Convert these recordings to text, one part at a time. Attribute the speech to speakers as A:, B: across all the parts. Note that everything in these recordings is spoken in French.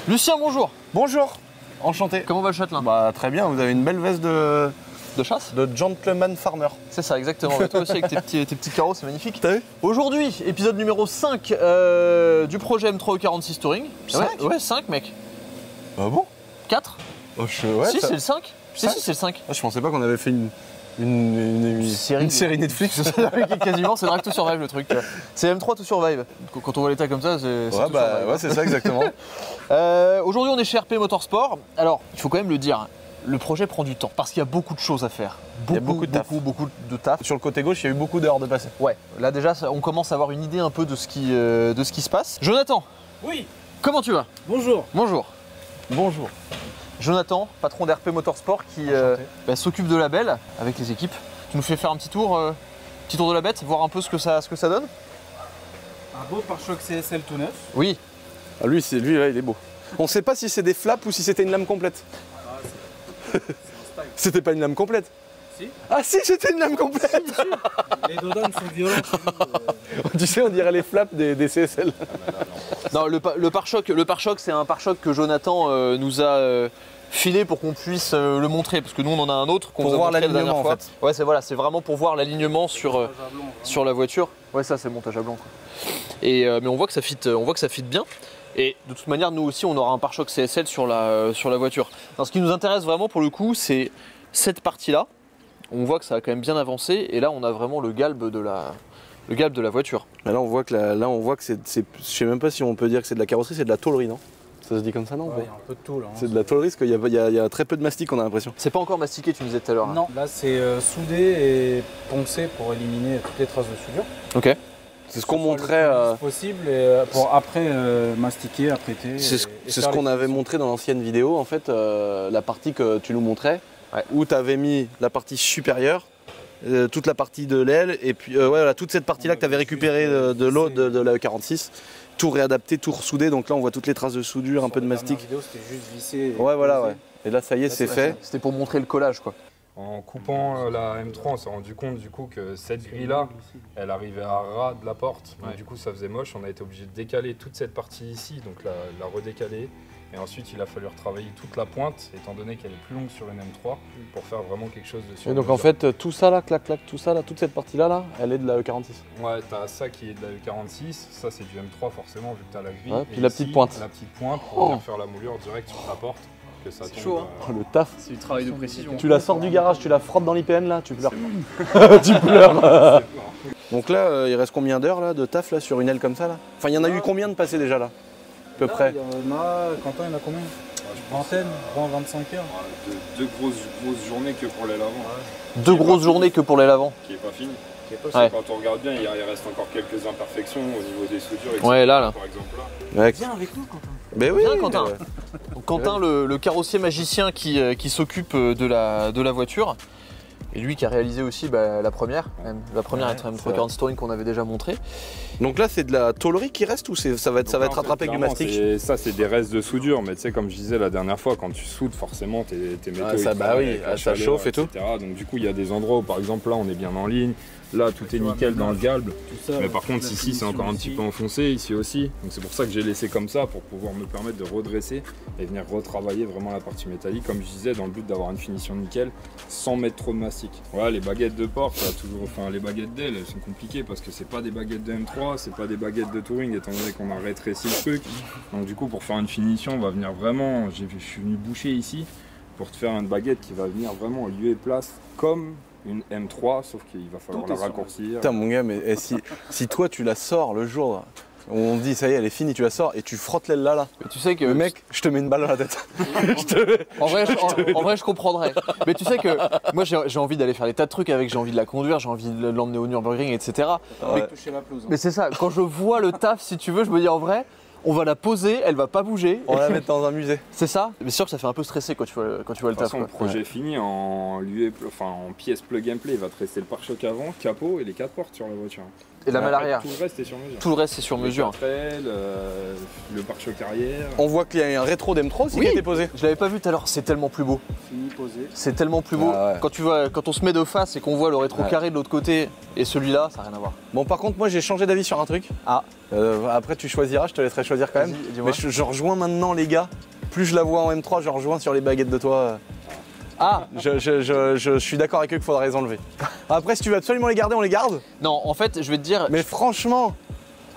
A: Lucien, bonjour.
B: Bonjour, enchanté.
A: Comment va le châtelain?
B: Bah très bien, vous avez une belle veste de
A: chasse?
B: De gentleman farmer.
A: C'est ça, exactement. Et toi aussi avec tes petits carreaux, c'est magnifique.
B: T'as vu?
A: Aujourd'hui, épisode numéro 5 du projet M3 E46 Touring.
B: 5?
A: Ouais, 5 mec.
B: Ah bon?
A: 4?
B: Oh, ouais,
A: si,
B: ça...
A: c'est le 5. Si, c'est le 5.
B: Ah, je pensais pas qu'on avait fait une série Netflix.
A: Quasiment, c'est Drive to Survive le truc. C'est M3 to Survive. Quand on voit l'état comme ça, c'est
B: ouais, ouais, c'est ça exactement.
A: Aujourd'hui, on est chez RP Motorsport. Alors, il faut quand même le dire, le projet prend du temps parce qu'il y a beaucoup de choses à faire.
B: Il y a beaucoup de taf. Sur le côté gauche, il y a eu beaucoup d'heures de passer.
A: Ouais, là déjà, on commence à avoir une idée un peu de ce qui se passe. Jonathan.
C: Oui.
A: Comment tu vas?
C: Bonjour.
A: Bonjour.
B: Bonjour.
A: Jonathan, patron d'RP Motorsport qui s'occupe de la belle avec les équipes. Tu nous fais faire un petit tour de la bête, voir un peu ce que ça donne?
C: Un beau pare-choc CSL tout neuf.
A: Oui.
B: Ah, lui là, il est beau. On sait pas si c'est des flaps ou si c'était une lame complète.
C: Ah,
B: c'était pas une lame complète.
C: Si.
B: Ah si, c'était une lame complète.
C: Si. Les dodanes sont violents.
B: Tu sais, on dirait les flaps des CSL.
A: Non, le pare-choc, c'est un pare-choc que Jonathan nous a filé pour qu'on puisse le montrer, parce que nous on en a un autre qu'on vous a montré la dernière fois. En fait. Ouais, c'est vraiment pour voir l'alignement sur la voiture. Ouais, ça c'est le montage à blanc. Quoi. Et mais on voit que ça fit bien. Et de toute manière, nous aussi, on aura un pare-choc CSL sur la voiture. Alors, ce qui nous intéresse vraiment pour le coup, c'est cette partie-là. On voit que ça a quand même bien avancé, et là, on a vraiment le galbe de la voiture.
B: Là, on voit que c'est, je sais même pas si on peut dire que c'est de la carrosserie, c'est de la tôlerie, non? Ça se dit comme ça, non?
C: Ouais, il y a un peu de tôle. Hein,
B: c'est de la tôlerie, parce qu'il y a très peu de mastic, on a l'impression.
A: C'est pas encore mastiqué, tu me disais tout à l'heure.
C: Non, là c'est soudé et poncé pour éliminer toutes les traces de soudure.
A: Ok.
B: C'est ce qu'on montrait.
C: Possible et pour après mastiquer, apprêter.
B: C'est ce qu'on avait montré dans l'ancienne vidéo, en fait, la partie que tu nous montrais, où tu avais mis la partie supérieure, toute la partie de l'aile, et puis voilà, toute cette partie-là que tu avais récupérée de l'eau de la E46, tout réadapté, tout ressoudé. Donc là, on voit toutes les traces de soudure, un peu de mastic.
C: Vidéo, c'était juste vissé.
B: Ouais, voilà, ouais. Et là, ça y est, c'est fait.
A: C'était pour montrer le collage, quoi.
D: En coupant la M3, on s'est rendu compte du coup que cette grille-là, elle arrivait à ras de la porte. Donc du coup, ça faisait moche. On a été obligé de décaler toute cette partie ici, donc la redécaler. Et ensuite, il a fallu retravailler toute la pointe, étant donné qu'elle est plus longue sur une M3, pour faire vraiment quelque chose de sur.
B: Et donc en fait, tout ça là, clac, tout ça là, toute cette partie-là, elle est de la E46.
D: Ouais, t'as ça qui est de la E46, ça c'est du M3 forcément, vu que t'as la grille.
B: Ouais, puis
D: et
B: la
D: ici,
B: petite pointe.
D: La petite pointe pour venir faire la moulure direct sur la porte.
A: C'est chaud, hein.
B: Oh, le taf.
A: C'est du travail de précision.
B: Tu la sors du garage, tu la frottes dans l'IPN là, tu pleures. Tu pleures. Donc là, il reste combien d'heures là de taf là sur une aile comme ça là? Enfin, il y en a eu combien de passés déjà là? À peu près.
C: Il y en a, Quentin, il y en a combien? Vingtaine, 25 heures.
D: Deux grosses journées que pour l'aile avant.
A: Deux grosses journées que pour l'aile avant.
D: Qui est pas fini.
A: Ouais.
D: Quand on regarde bien, il reste encore quelques imperfections au niveau des soudures. Etc.
A: Ouais, là.
D: Par exemple là.
B: Ouais.
C: Viens avec nous, Quentin.
B: Ben oui.
A: Viens, Quentin. Donc, Quentin, le carrossier magicien qui s'occupe de la voiture. Et lui qui a réalisé aussi la première M346 Touring qu'on avait déjà montré.
B: Donc là, c'est de la tôlerie qui reste ou ça va être rattrapé avec du mastic?
D: Ça, c'est des restes de soudure, mais tu sais, comme je disais la dernière fois, quand tu soudes, forcément, tes métaux.
B: Ça, bah oui, ça chauffe et tout.
D: Donc, du coup, il y a des endroits où, par exemple, là, on est bien en ligne. Là, tout est nickel dans le galbe. Mais par contre, ici, c'est encore un petit peu enfoncé, ici aussi. Donc, c'est pour ça que j'ai laissé comme ça, pour pouvoir me permettre de redresser et venir retravailler vraiment la partie métallique, comme je disais, dans le but d'avoir une finition nickel sans mettre trop de mastic. Voilà, les baguettes de porte, les baguettes d'aile, elles sont compliquées parce que c'est pas des baguettes de M3, c'est pas des baguettes de Touring, étant donné qu'on a rétréci le truc. Donc, du coup, pour faire une finition, on va venir vraiment. Je suis venu boucher ici pour te faire une baguette qui va venir vraiment lieu et place comme une M3, sauf qu'il va falloir la raccourcir.
B: Putain mon gars, mais si toi tu la sors le jour, on dit ça y est, elle est finie, tu la sors et tu frottes l'aile là.
A: Mais tu sais que
B: le mec, je te mets une balle dans la tête.
A: En vrai, je comprendrais. Mais tu sais que moi j'ai envie d'aller faire des tas de trucs avec, j'ai envie de la conduire, j'ai envie de l'emmener au Nürburgring, etc.
B: Ouais.
A: Mais c'est ça, quand je vois le taf, si tu veux, je me dis en vrai, on va la poser, elle va pas bouger.
B: On va la mettre dans un musée.
A: C'est ça. Mais c'est sûr que ça fait un peu stressé quand tu vois le taf.
D: De toute façon, le projet fini en pièce plug and play, il va te rester le pare-choc avant, capot et les 4 portes sur la voiture.
A: Et la malle arrière.
D: Tout le reste est sur mesure.
A: Tout le reste est sur mesure.
D: Le pare-choc arrière.
B: On voit qu'il y a un rétro d'M3 aussi qui a été posé.
A: Je l'avais pas vu tout à l'heure, c'est tellement plus beau.
C: Fini posé.
A: C'est tellement plus beau.
B: Ah ouais.
A: Quand on se met de face et qu'on voit le rétro carré de l'autre côté et celui-là, ça n'a rien à voir.
B: Bon, par contre, moi j'ai changé d'avis sur un truc.
A: Ah.
B: Après, tu choisiras, je te laisserai choisir quand même. Mais je rejoins maintenant les gars. Plus je la vois en M3, je rejoins sur les baguettes de toit.
A: Ah,
B: je suis d'accord avec eux qu'il faudrait les enlever. Après, si tu veux absolument les garder, on les garde.
A: non, en fait, je vais te dire.
B: Mais franchement,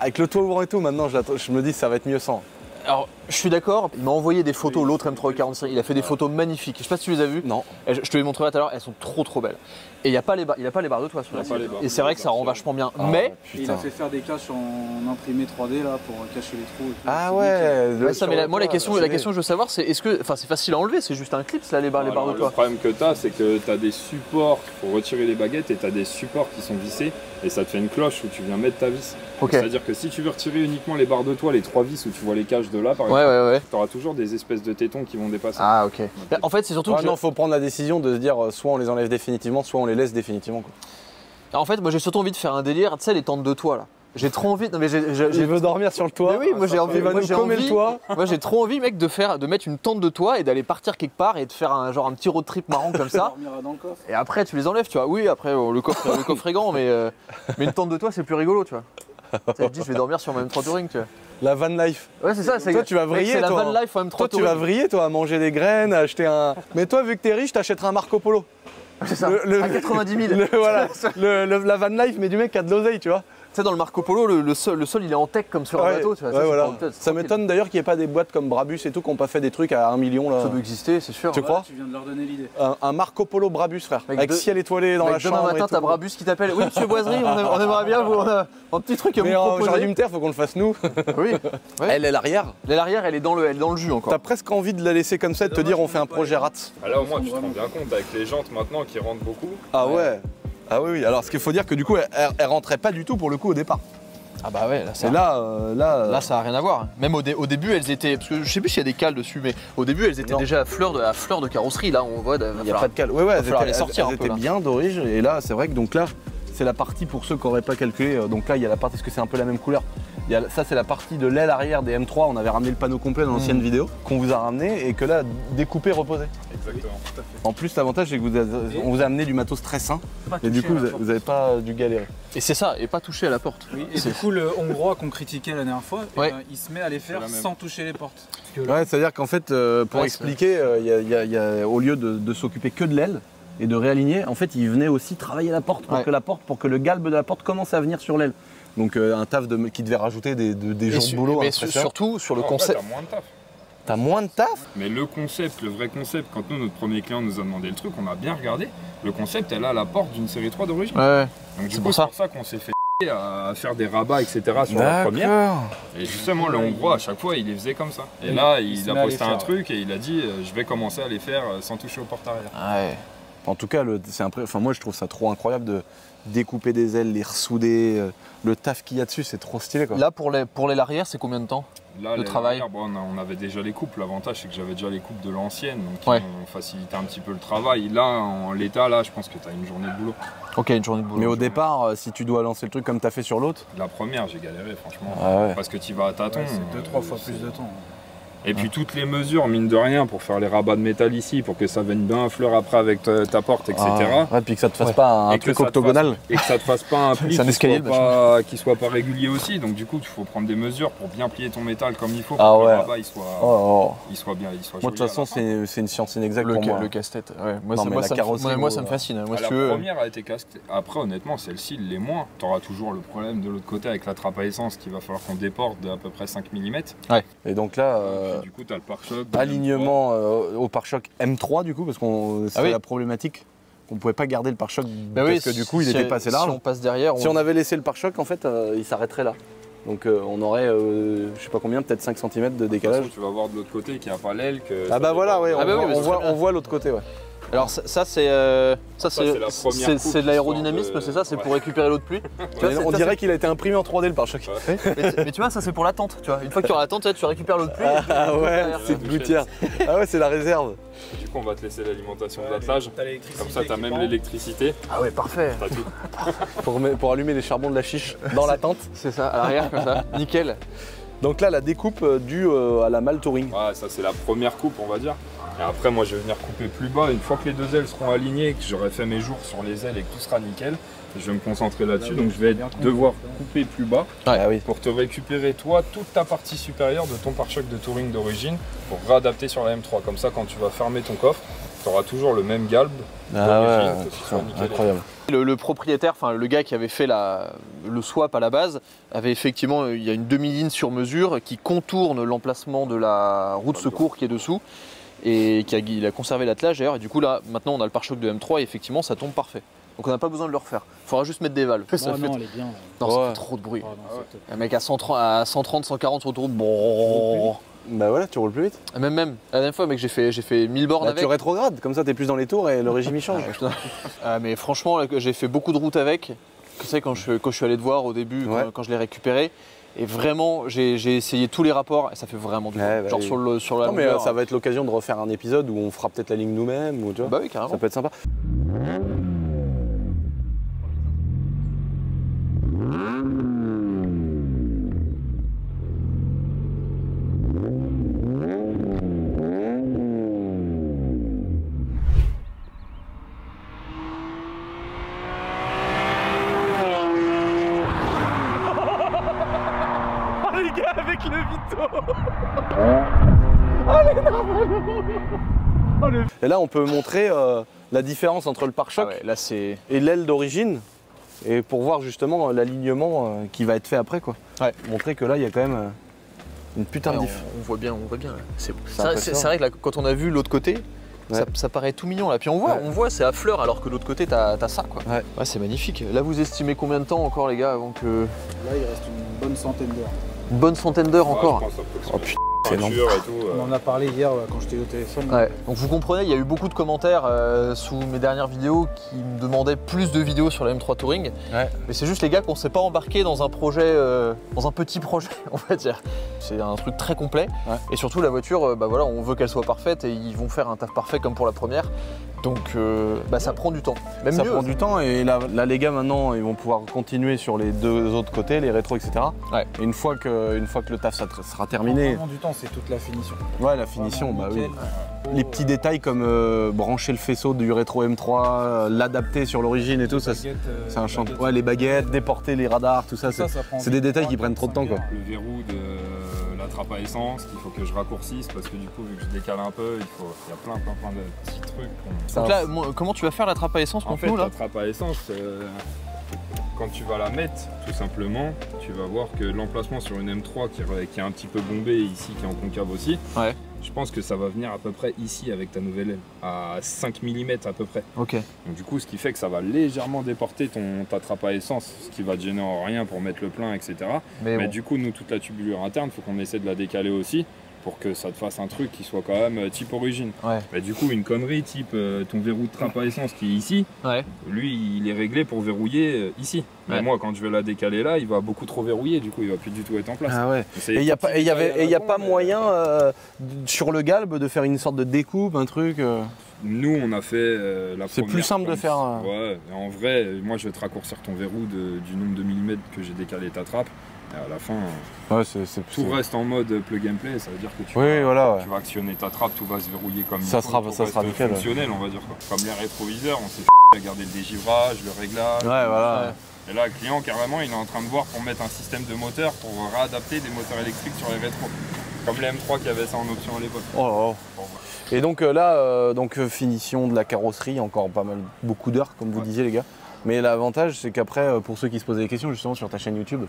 B: avec le toit ouvrant et tout, maintenant je me dis que ça va être mieux sans.
A: Alors, je suis d'accord, il m'a envoyé des photos, l'autre M345, il a fait des photos magnifiques. Je sais pas si tu les as vues.
B: Non.
A: Je te les montrerai tout à l'heure, elles sont trop belles. Et il a pas les barres de toit sur la cible. Et c'est vrai que ça rend vachement bien. Mais
C: il a fait faire des caches en imprimé 3D là pour cacher les trous. Et tout.
B: Ah ouais.
A: ça, mais moi la question que je veux savoir c'est c'est facile à enlever, c'est juste un clip là les barres de toit.
D: Le problème que tu as, c'est que tu as des supports pour retirer les baguettes et tu as des supports qui sont vissés et ça te fait une cloche où tu viens mettre ta vis.
A: Okay.
D: C'est-à-dire que si tu veux retirer uniquement les barres de toit, les 3 vis où tu vois les caches de là par exemple, tu auras toujours des espèces de tétons qui vont dépasser.
A: Ah ok. En fait c'est surtout que
B: non, faut prendre la décision de se dire soit on les enlève définitivement, soit on les laisse définitivement. Quoi.
A: En fait moi j'ai surtout envie de faire un délire, tu sais les tentes de toit là. J'ai trop envie. Non mais
B: il veut dormir sur le toit.
A: Mais oui, moi j'ai envie.
B: Le toit.
A: Moi j'ai trop envie, mec, de mettre une tente de toit et d'aller partir quelque part et de faire un petit road trip marrant comme ça.
C: Dans le coffre.
A: Et après tu les enlèves, tu vois. Oui, après le coffre est grand, mais une tente de toit c'est plus rigolo, tu vois. Ça te dit, je vais dormir sur ma M3 Touring, tu vois.
B: La van life.
A: Ouais, c'est ça.
B: Toi, tu vas vriller.
A: C'est la van life en M3
B: toi,
A: Touring.
B: tu vas vriller, toi, à manger des graines, à acheter un. Mais toi, vu que t'es riche, t'achèteras un Marco Polo.
A: C'est ça. À 90 000.
B: Voilà. La van life, mais du mec qui a de l'oseille, tu vois.
A: Tu sais, dans le Marco Polo, le sol il est en tech comme sur un bateau, tu vois.
B: Ouais, voilà. Ça m'étonne d'ailleurs qu'il n'y ait pas des boîtes comme Brabus et tout qui n'ont pas fait des trucs à 1 million là.
A: Ça doit exister, c'est sûr.
B: Tu crois?
C: Tu viens de leur donner l'idée.
B: Un Marco Polo Brabus, frère. Avec ciel étoilé dans la chambre.
A: Demain matin, t'as Brabus qui t'appelle. Oui, monsieur Boiserie, on aimerait bien vous. On a un petit truc à vous proposer.
B: J'aurais dû me taire, faut qu'on le fasse nous.
A: Oui.
B: Elle est l'arrière.
A: L'arrière, elle est dans le jus encore.
B: T'as presque envie de la laisser comme ça et de te dire on fait un projet rat.
D: Là au moins tu te rends bien compte avec les jantes maintenant qui rentrent beaucoup.
B: Ah ouais. Ah oui. Alors ce qu'il faut dire que du coup elle rentrait pas du tout pour le coup au départ.
A: Ah bah ouais, là ça.
B: Et là
A: ça a rien à voir. Même au début elles étaient, parce que je sais plus s'il y a des cales dessus, mais au début elles étaient déjà à fleur de carrosserie. Là on voit.
B: Il n'y a pas de cale. Ouais,
A: les sortir.
B: Elles étaient bien d'origine. Et là c'est vrai que donc là c'est la partie pour ceux qui n'auraient pas calculé. Donc là il y a la partie, parce que c'est un peu la même couleur. Ça c'est la partie de l'aile arrière des M3. On avait ramené le panneau complet dans l'ancienne vidéo qu'on vous a ramené et que là découpé, reposé.
D: Exactement.
B: En plus l'avantage c'est que on vous a amené du matos très sain. Et du coup vous n'avez pas dû galérer.
A: Et c'est ça, et pas toucher à la porte.
C: Oui, et du coup, le hongrois qu'on critiquait la dernière fois, il se met à les faire sans toucher les portes.
B: Ouais, c'est-à-dire qu'en fait, pour expliquer, au lieu de s'occuper que de l'aile et de réaligner, en fait, il venait aussi travailler la porte pour que le galbe de la porte commence à venir sur l'aile. Donc un taf qui devait rajouter des jours de boulot.
A: Mais surtout sur le concept.
D: T'as moins de taf.
B: T'as moins de taf? Mais
D: le vrai concept, quand notre premier client nous a demandé le truc, on a bien regardé. Le concept, elle a la porte d'une série 3 d'origine.
A: Ouais.
D: Donc du coup, c'est pour ça qu'on s'est fait à faire des rabats, etc. sur la première. Et justement, le hongrois, à chaque fois, il les faisait comme ça. Et là, il a posté un truc et il a dit je vais commencer à les faire sans toucher aux portes arrière.
A: Ouais.
B: En tout cas, moi je trouve ça trop incroyable de découper des ailes, les ressouder. Le taf qu'il y a dessus, c'est trop stylé quoi.
A: Là, pour l'aile arrière, c'est combien de temps?
D: Là,
A: de travail.
D: On avait déjà les coupes. L'avantage, c'est que j'avais déjà les coupes de l'ancienne, donc qui ont facilité un petit peu le travail. Là, en l'état, je pense que tu as une journée de boulot.
A: Ok, une journée de boulot.
B: Mais au départ, si tu dois lancer le truc comme tu as fait sur l'autre.
D: La première, j'ai galéré, franchement. Parce que tu vas à tâtons.
C: C'est 2-3 fois plus de temps.
D: Et puis toutes les mesures, mine de rien, pour faire les rabats de métal ici, pour que ça vienne bien à fleur après avec ta porte, etc.
B: Ouais, puis que ça te fasse pas un truc octogonal.
D: Et que ça te fasse pas un pli qui soit pas régulier aussi. Donc du coup, il faut prendre des mesures pour bien plier ton métal comme il faut pour que le rabat il soit bien.
B: Moi de toute façon, c'est une science inexacte pour moi.
A: Le casse-tête. Moi ça me fascine.
D: La première a été casse-tête. Après, honnêtement, celle-ci l'est moins. Tu auras toujours le problème de l'autre côté avec la trappe à essence qu'il va falloir qu'on déporte d'à peu près 5 mm.
B: Et donc là.
D: Du coup, tu as le pare-choc.
B: Alignement au pare-choc M3 du coup, parce que c'était la problématique. On ne pouvait pas garder le pare-choc parce que du coup il était pas assez large.
A: Si on passe derrière,
B: si on avait laissé le pare-choc, en fait, il s'arrêterait là. Donc on aurait, je sais pas combien, peut-être 5 cm de décalage.
D: De toute façon, tu vas voir de l'autre côté qu'il n'y a pas l'aile.
B: Ah bah voilà, on voit l'autre côté. Ouais.
A: Alors ça c'est de l'aérodynamisme, c'est ça, c'est pour récupérer l'eau de pluie.
B: On dirait qu'il a été imprimé en 3D le pare-choc.
A: Ouais. mais tu vois, ça c'est pour la tente, tu vois. Une fois que tu auras la tente, tu récupères l'eau de pluie.
B: Ah ouais, c'est une gouttière. Ah ouais, c'est la réserve.
D: Du coup, on va te laisser l'alimentation de l'attelage. Comme ça, t'as même l'électricité.
A: Ah ouais, parfait.
D: T'as tout.
B: pour allumer les charbons de la chiche dans la tente.
A: C'est ça, à l'arrière comme ça. Nickel.
B: Donc là, la découpe due à la malle touring.
D: Ouais, ça c'est la première coupe, on va dire. Et après, moi, je vais venir couper plus bas. Une fois que les deux ailes seront alignées, que j'aurai fait mes jours sur les ailes et que tout sera nickel, je vais me concentrer là-dessus. Donc, je vais devoir couper plus bas pour te récupérer, toi, toute ta partie supérieure de ton pare-choc de touring d'origine pour réadapter sur la M3. Comme ça, quand tu vas fermer ton coffre, tu auras toujours le même galbe.
B: Ah ouais, incroyable.
A: Le propriétaire, enfin le gars qui avait fait le swap à la base, avait effectivement, il y a une demi-ligne sur mesure qui contourne l'emplacement de la roue de secours qui est dessous et il a conservé l'attelage d'ailleurs. Et du coup là, maintenant on a le pare-choc de M3 et effectivement ça tombe parfait. Donc on n'a pas besoin de le refaire. Il faudra juste mettre des valves.
C: Non, elle est bien.
A: Non, ça fait trop de bruit. Un mec à 130, 140 sur autoroute, bon.
B: Bah voilà, tu roules plus vite.
A: Même, la dernière fois, mec, j'ai fait 1000 bornes avec.
B: Tu rétrogrades, comme ça t'es plus dans les tours et le régime il change.
A: Mais franchement, j'ai fait beaucoup de routes avec. Tu sais, quand je suis allé te voir au début, quand je l'ai récupéré. Et vraiment, j'ai essayé tous les rapports et ça fait vraiment du bien. Genre sur la
B: non, mais
A: longueur,
B: ça va être l'occasion de refaire un épisode où on fera peut-être la ligne nous-mêmes. Ou, tu vois,
A: bah oui, carrément.
B: Ça peut être sympa.
A: Avec le Vito.
B: Et là, on peut montrer la différence entre le pare-choc et l'aile d'origine, et pour voir justement l'alignement qui va être fait après, quoi.
A: Ouais.
B: Montrer que là, il y a quand même une putain de diff.
A: On voit bien. C'est vrai que là, quand on a vu l'autre côté, ça paraît tout mignon là. Puis on voit, c'est à fleur, alors que l'autre côté, t'as ça, quoi. Ouais, c'est magnifique. Là, vous estimez combien de temps encore, les gars, avant que...
C: Là, il reste une bonne centaine d'heures.
A: Une bonne centaine d'heures encore.
B: Oh putain, c'est énorme.
C: On en a parlé hier quand j'étais au téléphone.
A: Ouais. Donc vous comprenez, il y a eu beaucoup de commentaires sous mes dernières vidéos qui me demandaient plus de vidéos sur la M3 Touring. Ouais. Mais c'est juste les gars qu'on ne s'est pas embarqué dans un projet, dans un petit projet, on va dire. C'est un truc très complet. Ouais. Et surtout la voiture, bah voilà, on veut qu'elle soit parfaite et ils vont faire un taf parfait comme pour la première. Donc ça prend du temps. Même
B: ça
A: mieux,
B: prend du temps et là les gars maintenant ils vont pouvoir continuer sur les deux autres côtés, les rétros, etc. Ouais. Et une fois que le taf sera terminé.
C: Du temps, c'est toute la finition.
B: Ouais, la finition, bah oui. Les petits détails comme brancher le faisceau du rétro M3, l'adapter sur l'origine et tout, ça c'est un champ. Ouais, les baguettes, déporter les radars, tout ça, c'est des détails qui prennent trop de temps, quoi.
D: Le verrou de la trappe à essence qu'il faut que je raccourcisse parce que du coup vu que je décale un peu, il y a plein de petits trucs.
A: Donc là, comment tu vas faire la trappe à essence pour nous là ?
D: La trappe à essence, quand tu vas la mettre, tout simplement, tu vas voir que l'emplacement sur une M3 qui est un petit peu bombé ici, qui est en concave aussi, je pense que ça va venir à peu près ici avec ta nouvelle aile, à 5 mm à peu près.
A: Ok.
D: Donc du coup, ce qui fait que ça va légèrement déporter ta trappe à essence, ce qui va te gêner en rien pour mettre le plein, etc. Mais bon. Du coup, nous, toute la tubulure interne, il faut qu'on essaie de la décaler aussi, pour que ça te fasse un truc qui soit quand même type origine. Ouais. Mais du coup, une connerie type ton verrou de trappe à essence qui est ici, lui, il est réglé pour verrouiller ici. Mais moi, quand je vais la décaler là, il va beaucoup trop verrouiller, du coup, il va plus du tout être en place.
B: Ah ouais. Et il n'y a pas moyen sur le galbe de faire une sorte de découpe, un truc
D: Nous, on a fait la première.
B: C'est plus simple de faire.
D: Ouais, en vrai, moi, je vais te raccourcir ton verrou du nombre de millimètres que j'ai décalé ta trappe. Et à la fin, tout reste en mode plug and play, ça veut dire que tu vas actionner ta trappe, tout va se verrouiller comme
B: ça sera nickel,
D: fonctionnel, on va dire quoi. Comme les rétroviseurs, on s'est à garder le dégivrage, le réglage.
B: Ouais, voilà.
D: Et là, le client, carrément, il est en train de voir pour mettre un système de moteur pour réadapter des moteurs électriques sur les rétros. Comme les M3 qui avaient ça en option à l'époque.
B: Oh. Et donc là, finition de la carrosserie, encore beaucoup d'heures, comme vous disiez les gars. Mais l'avantage, c'est qu'après, pour ceux qui se posaient des questions justement sur ta chaîne YouTube,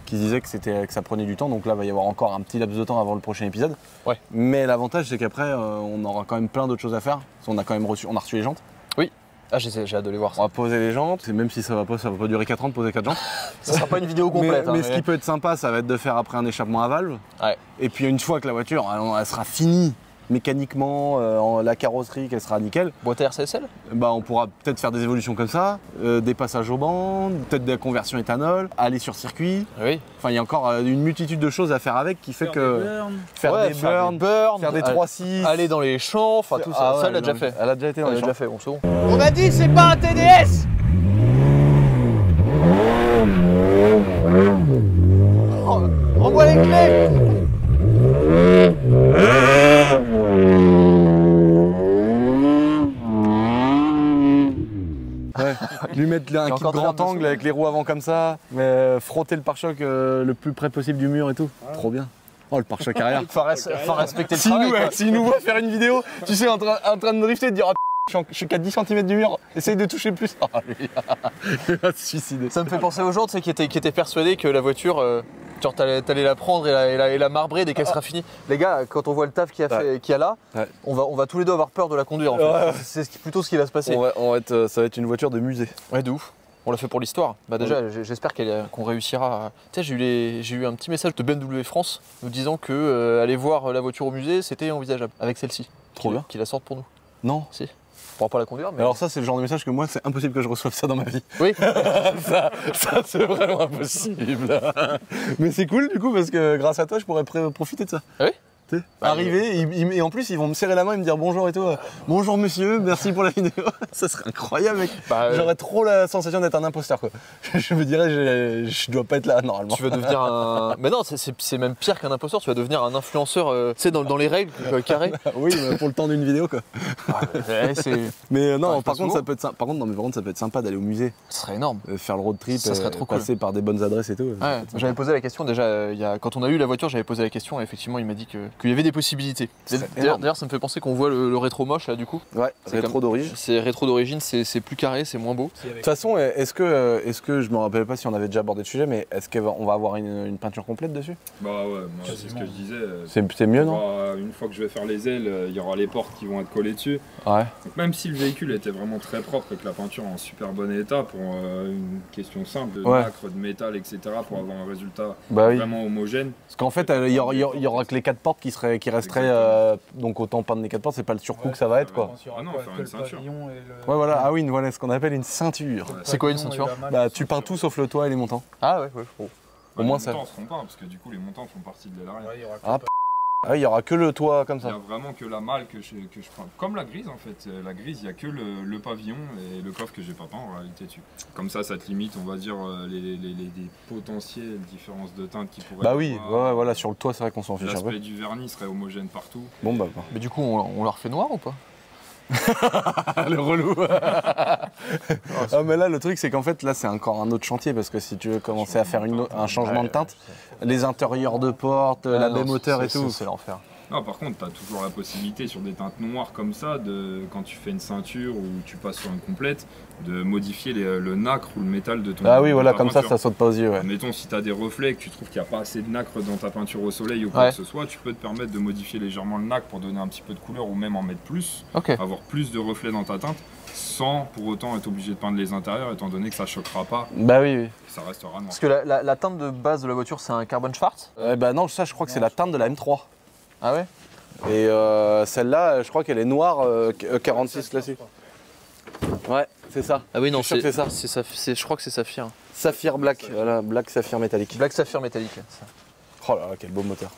B: qui disaient que ça prenait du temps, donc là, il va y avoir encore un petit laps de temps avant le prochain épisode. Ouais. Mais l'avantage, c'est qu'après, on aura quand même plein d'autres choses à faire. On a reçu les jantes.
A: Oui. Ah, j'ai hâte de les voir.
B: On va poser les jantes, et même si ça va pas durer 4 ans de poser 4 jantes.
A: Ça sera pas une vidéo complète.
B: Mais ce qui peut être sympa, ça va être de faire après un échappement à valve. Ouais. Et puis une fois que la voiture, elle sera finie, mécaniquement, la carrosserie, qu'elle sera nickel.
A: Boîte à air CSL?
B: Bah, on pourra peut-être faire des évolutions comme ça, des passages au banc, peut-être de la conversion éthanol, aller sur circuit.
A: Oui.
B: Enfin, il y a encore une multitude de choses à faire avec qui fait que faire des burns, faire des 3-6,
A: aller dans les champs, enfin tout ça. Ça, elle l'a déjà fait.
B: Elle a déjà été dans les champs.
A: Déjà fait, bon, c'est bon.
E: On m'a dit c'est pas un TDS. Envoie les clés.
B: Ouais. Lui mettre un kit grand angle avec les roues avant comme ça, mais frotter le pare-choc le plus près possible du mur et tout. Trop bien. Oh, le pare-choc arrière.
A: Faut respecter le travail.
B: S'il nous voit faire une vidéo, tu sais, en train de drifter, de dire je suis qu'à 10 cm du mur, essaye de toucher plus. Oh, lui, il va se suicider.
A: Ça me fait penser aux gens, tu sais, qui étaient persuadés que la voiture, genre t'allais la prendre et la marbrer dès qu'elle sera finie. Les gars, quand on voit le taf qu'il y a là, on va tous les deux avoir peur de la conduire en fait.
B: Ouais.
A: C'est plutôt ce qui va se passer.
B: Ça va être une voiture de musée.
A: Ouais, de ouf. On l'a fait pour l'histoire. Bah déjà, j'espère qu'on réussira. Tu sais, j'ai eu un petit message de BMW France nous disant que aller voir la voiture au musée, c'était envisageable avec celle-ci.
B: Trop bien.
A: Qu'ils la sortent pour nous.
B: Non.
A: Si. On pourra pas la conduire. Mais...
B: Alors ça, c'est le genre de message que moi, c'est impossible que je reçoive ça dans ma vie.
A: Oui.
B: ça c'est vraiment impossible. Mais c'est cool du coup parce que grâce à toi, je pourrais profiter de ça.
A: Ah oui.
B: Arriver et en plus ils vont me serrer la main et me dire bonjour et tout. Bonjour monsieur, merci pour la vidéo. Ça serait incroyable mec. J'aurais trop la sensation d'être un imposteur quoi. Je me dirais je dois pas être là normalement.
A: Tu vas devenir un... Mais non, c'est même pire qu'un imposteur, tu vas devenir un influenceur, tu sais, dans les règles, carré.
B: Oui, pour le temps d'une vidéo quoi. Mais non, par contre, ça peut être sympa d'aller au musée.
A: Ce serait énorme.
B: Faire le road trip,
A: ça serait trop cool.
B: Passer par des bonnes adresses et tout.
A: Ouais, j'avais posé la question déjà, quand on a eu la voiture, j'avais posé la question et effectivement il m'a dit qu'il y avait des possibilités. D'ailleurs, ça me fait penser qu'on voit le rétro moche là du coup.
B: Ouais, rétro d'origine.
A: C'est rétro d'origine, c'est plus carré, c'est moins beau.
B: De toute façon, est-ce que je me rappelle pas si on avait déjà abordé le sujet, mais est-ce qu'on va avoir une peinture complète dessus?
D: Bah ouais, moi c'est ce que je disais.
B: C'est mieux non?
D: Une fois que je vais faire les ailes, il y aura les portes qui vont être collées dessus.
B: Ouais.
D: Donc même si le véhicule était vraiment très propre et que la peinture est en super bon état pour une question simple de nacre, de métal, etc. pour avoir un résultat vraiment homogène.
B: Parce qu'en fait, il y aura que les 4 portes qui resteraient, donc autant peindre les 4 portes, c'est pas le surcoût que ça va être quoi.
D: Ah non, faire une ceinture.
B: Ouais voilà, ah oui, voilà ce qu'on appelle une ceinture.
A: C'est quoi une ceinture?
B: Bah tu peins tout sauf le toit et les montants.
A: Ah ouais.
B: Au moins ça.
D: Les montants seront pas parce que du coup les montants font partie de l'aile arrière.
B: Ah il y aura que le toit comme ça.
D: Il y a vraiment que la malle que je prends. Comme la grise en fait. La grise, il n'y a que le pavillon et le coffre que j'ai pas peint en réalité dessus. Comme ça te limite, on va dire, les potentielles différences de teinte qui pourraient...
B: Bah oui, voilà, sur le toit c'est vrai qu'on s'en fiche un peu.
D: L'aspect du vernis serait homogène partout.
B: Bon bah.
A: Mais du coup, on la refait noir ou pas?
B: Le relou. Ah mais là le truc c'est qu'en fait là c'est encore un autre chantier parce que si tu veux commencer à faire un changement de teinte, les intérieurs de porte, la baie moteur et tout,
A: c'est l'enfer.
D: Non, par contre, tu as toujours la possibilité sur des teintes noires comme ça, quand tu fais une ceinture ou tu passes sur une complète, de modifier le nacre ou le métal de ton
B: Ah oui, voilà, comme ça saute pas aux yeux. Ouais.
D: Mettons, si tu as des reflets et que tu trouves qu'il n'y a pas assez de nacre dans ta peinture au soleil ou quoi que ce soit, tu peux te permettre de modifier légèrement le nacre pour donner un petit peu de couleur ou même en mettre plus, avoir plus de reflets dans ta teinte, sans pour autant être obligé de peindre les intérieurs, étant donné que ça choquera pas.
B: Bah oui.
D: Ça restera noir.
A: Parce que la teinte de base de la voiture, c'est un carbone schwarz?
B: Bah non, ça je crois que c'est la teinte de la M3.
A: Ah ouais?
B: Et celle-là, je crois qu'elle est noire 46 classique. Ouais, c'est ça.
A: Ah oui, non,
B: c'est ça.
A: Je crois que c'est saphir.
B: Saphir black, voilà, black saphir métallique.
A: Black saphir métallique. Ça.
B: Oh là là, quel beau moteur.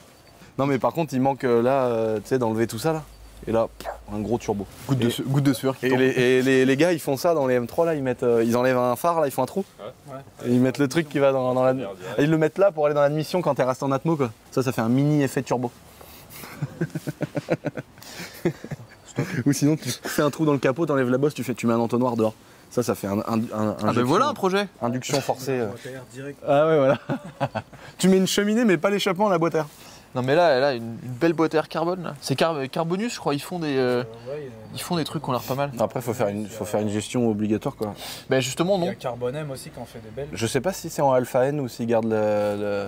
B: Non mais par contre, il manque là, tu sais, d'enlever tout ça là. Et là, un gros turbo. Goutte de sueur qui tombe. Et les gars, ils font ça dans les M3 là, ils enlèvent un phare là, ils font un trou. Et ils mettent le truc qui va dans la... Et ils le mettent là pour aller dans l'admission quand elle reste en atmo quoi. Ça fait un mini effet turbo. Ou sinon tu fais un trou dans le capot, t'enlèves la bosse, tu mets un entonnoir dehors. Ça fait un
A: ah ben voilà un projet.
B: Induction forcée. Ah ouais voilà. Tu mets une cheminée mais pas l'échappement à la boîte à air.
A: Non mais là, elle a une belle boîte à air carbone là. C'est Carbonus je crois, ils font des trucs qui ont l'air pas mal.
B: Après faut faire une gestion obligatoire quoi.
A: Ben justement non.
C: Il y a Carbon-M aussi qui en fait des belles.
B: Je sais pas si c'est en Alpha N ou s'ils gardent le...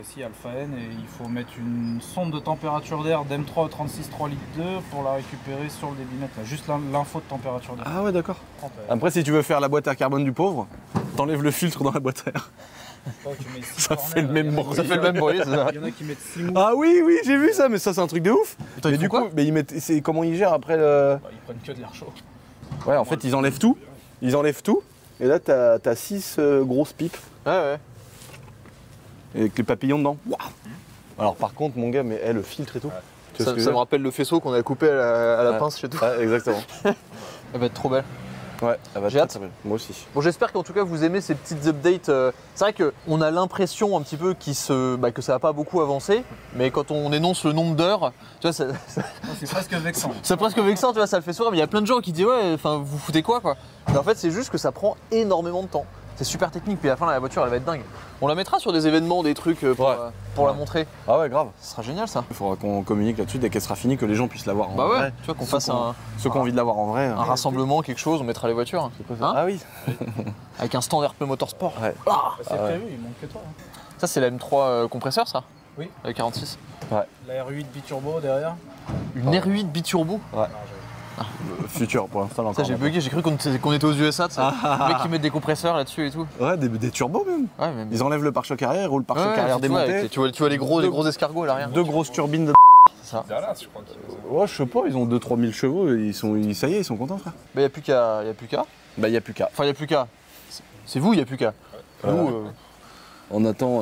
C: Si Alpha N, et il faut mettre une sonde de température d'air d'M3 au 36 3 litres 2 pour la récupérer sur le débitmètre. Juste l'info de température d'air.
B: Ah ouais d'accord. Après si tu veux faire la boîte à air carbone du pauvre, t'enlèves le filtre dans la boîte à air. Ça fait le même bruit.
A: Ça fait le même bruit, c'est ça.
C: Il y en a qui mettent 6 mots.
B: Ah oui, j'ai vu ça, mais ça c'est un truc de ouf.
A: Putain,
B: mais
A: ils
B: du
A: font
B: coup, mais comment ils gèrent après le...
C: Ils prennent que de l'air chaud.
B: Ouais, en fait, ils enlèvent tout. Ils enlèvent tout. Et là, t'as 6 grosses pipes.
A: Ouais.
B: Avec les papillons dedans. Waouh. Alors par contre, mon gars, mais le filtre et tout.
A: Ça me rappelle le faisceau qu'on a coupé à la pince chez toi.
B: Ouais, exactement.
A: Elle va être trop belle.
B: Ouais, elle va
A: J'ai hâte.
B: belle. Moi aussi.
A: Bon, j'espère qu'en tout cas vous aimez ces petites updates. C'est vrai qu'on a l'impression un petit peu que ça va pas beaucoup avancer, mais quand on énonce le nombre d'heures, tu vois,
C: C'est presque vexant.
A: c'est presque vexant, tu vois, ça le fait sourire. Mais il y a plein de gens qui disent ouais, enfin vous foutez quoi. Mais en fait, c'est juste que ça prend énormément de temps. C'est super technique, puis à la fin la voiture elle va être dingue. On la mettra sur des événements, des trucs pour la montrer.
B: Ah ouais, grave.
A: Ce sera génial ça.
B: Il faudra qu'on communique là-dessus dès qu'elle sera finie, que les gens puissent la voir en
A: Bah ouais,
B: vrai.
A: tu vois qu'on fasse
B: Ceux qui ont envie de la voir en vrai.
A: un rassemblement, quelque chose, on mettra les voitures.
B: C'est quoi ça?
A: Hein,
B: Ah oui.
A: avec un stand RP Motorsport.
B: Ouais.
C: C'est prévu, il manque que toi.
A: Ça c'est la M3 compresseur ça?
C: Oui.
A: La 46.
C: La R8 biturbo derrière.
A: Une R8 biturbo.
B: Futur pour l'instant encore.
A: Ça j'ai bugué, j'ai cru qu'on était aux USA, ça. Les mecs qui mettent des compresseurs là-dessus et tout.
B: Ouais, des turbos même.
A: Ouais, même.
B: Ils enlèvent le pare-choc arrière, ils roulent le pare-choc arrière
A: tu
B: démonté.
A: vois les gros escargots à l'arrière.
B: 2 grosses turbines de...
A: C'est ça.
D: Dallas, je crois.
B: Ouais, je sais pas, ils ont 2-3 000 chevaux, ça y est, ils sont contents, frère.
A: Bah y a plus qu'à.
B: Bah, il n'y a plus qu'à.
A: Enfin y a plus qu'à. C'est vous, y a plus qu'à. Nous,
B: On attend,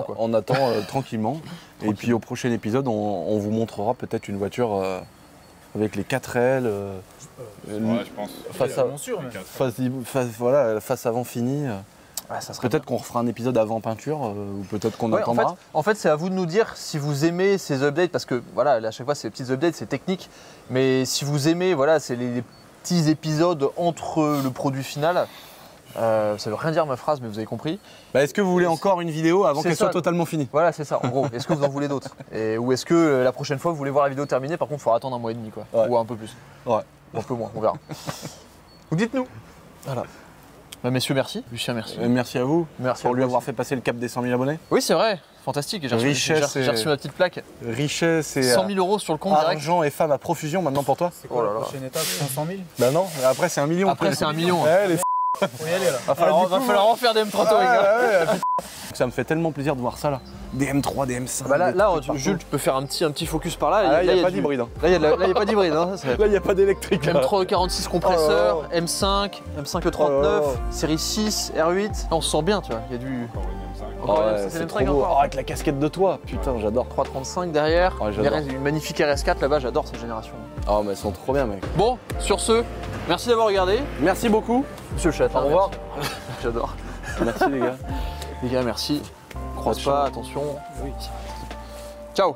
A: quoi.
B: on attend tranquillement. Et puis au prochain épisode, on vous montrera peut-être une voiture avec les 4 ailes.
D: Ouais, je pense.
B: Face avant fini.
A: ça serait
B: Peut-être qu'on refera un épisode avant peinture, ou peut-être qu'on attendra.
A: En fait c'est à vous de nous dire si vous aimez ces updates, parce que voilà, à chaque fois ces petites updates c'est technique, mais si vous aimez, voilà, c'est les petits épisodes entre le produit final. Ça veut rien dire ma phrase, mais vous avez compris.
B: Bah, est-ce que vous voulez encore une vidéo avant
A: C'est
B: qu'elle
A: ça.
B: soit totalement finie?
A: Voilà, c'est ça. En gros, est-ce que vous en voulez d'autres? Ou est-ce que la prochaine fois vous voulez voir la vidéo terminée? Par contre, il faudra attendre un mois et demi, quoi.
B: Ouais.
A: Ou un peu plus.
B: Ouais.
A: Ou un peu moins, on verra. Vous dites-nous. Voilà. Bah, messieurs, merci. Lucien, merci.
B: Merci à vous
A: Merci
B: pour
A: à
B: lui
A: vous
B: avoir
A: aussi.
B: fait passer le cap des 100 000 abonnés.
A: Oui, c'est vrai. Fantastique. J'ai reçu ma petite plaque.
B: Richesse et
A: 100 000 € sur le compte direct.
B: argent et femme à profusion maintenant pour toi.
C: C'est quoi
A: Oh là
C: la
A: là.
C: prochaine étape? 500 000?
B: Bah non, après c'est 1 million.
A: Après, c'est 1 million.
B: Ouais, les
C: Faut y aller là.
A: Va falloir en faire des M30, les gars.
B: Ça me fait tellement plaisir de voir ça là. Des M3, des M5.
A: Bah là,
B: des trucs partout.
A: Jules, tu peux faire un petit focus par là.
B: Ah, là, il n'y a pas
A: du-
B: d'hybride. Hein.
A: Là, il n'y a pas d'hybride. Hein.
B: Là, il n'y a pas d'électrique. là.
A: M3 46 compresseur,
B: Oh là
A: M5, M5 E39,
B: Oh là là.
A: série 6, R8. Là, on se sent bien, tu vois. Il y a du
D: Encore une M5.
A: Encore
B: Ouais,
A: une, ça,
B: c'est
A: le
B: trop
A: M5
B: beau.
A: encore.
B: Oh, avec la casquette de toi, putain, j'adore.
A: 335 derrière.
B: Ouais, j'adore.
A: Une magnifique RS4 là-bas, j'adore cette génération.
B: Oh, mais elles sont trop bien, mec.
A: Bon, sur ce, merci d'avoir regardé.
B: Merci beaucoup.
A: Monsieur le chat,
B: Au revoir.
A: J'adore.
B: Merci, les gars.
A: Les gars, merci. Croise
B: Pas de
A: pas, attention. Ciao.